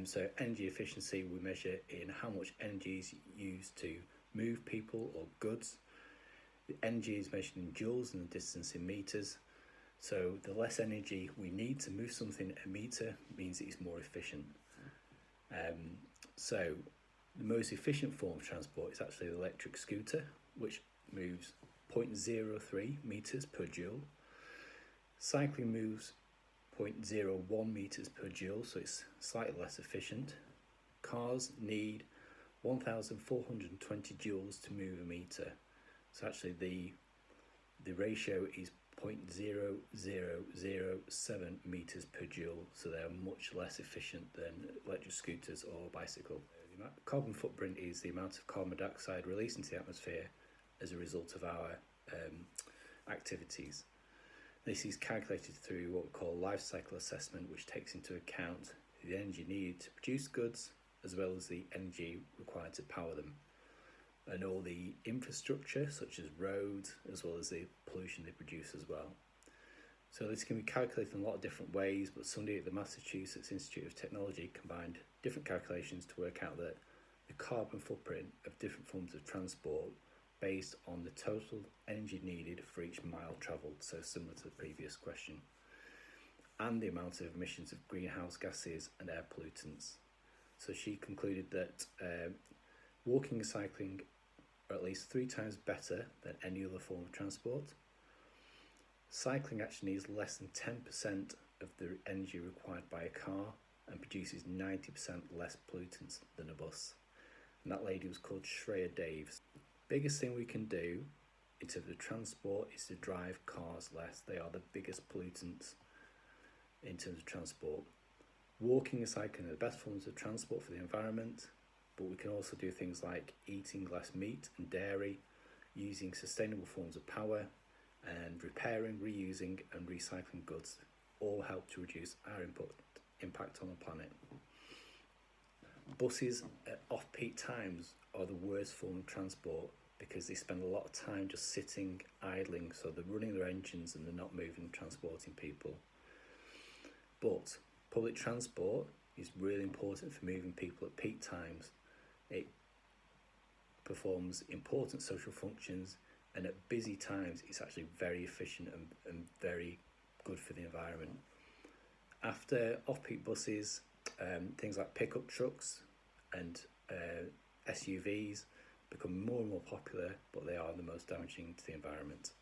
So energy efficiency we measure in how much energy is used to move people or goods. The energy is measured in joules and the distance in meters. So the less energy we need to move something a meter means it's more efficient. So the most efficient form of transport is actually the electric scooter, which moves 0.03 meters per joule. Cycling moves 0.01 meters per joule, so it's slightly less efficient. Cars need 1,420 joules to move a meter. So actually the ratio is 0.0007 meters per joule, so they're much less efficient than electric scooters or bicycle. The carbon footprint is the amount of carbon dioxide released into the atmosphere as a result of our activities. This is calculated through what we call life cycle assessment, which takes into account the energy needed to produce goods as well as the energy required to power them, and all the infrastructure such as roads as well as the pollution they produce as well. So this can be calculated in a lot of different ways, but somebody at the Massachusetts Institute of Technology combined different calculations to work out that the carbon footprint of different forms of transport based on the total energy needed for each mile travelled, so similar to the previous question, and the amount of emissions of greenhouse gases and air pollutants. So she concluded that walking and cycling are at least 3 times better than any other form of transport. Cycling actually needs less than 10% of the energy required by a car and produces 90% less pollutants than a bus. And that lady was called Shreya Daves. Biggest thing we can do in terms of transport is to drive cars less. They are the biggest pollutants in terms of transport. Walking and cycling are the best forms of transport for the environment, but we can also do things like eating less meat and dairy, using sustainable forms of power, and repairing, reusing and recycling goods all help to reduce our impact on the planet. Buses at off-peak times are the worst form of transport because they spend a lot of time just sitting, idling, so they're running their engines and they're not moving, transporting people. But public transport is really important for moving people at peak times. It performs important social functions, and at busy times it's actually very efficient and very good for the environment. After off-peak buses, things like pickup trucks and SUVs become more and more popular, but they are the most damaging to the environment.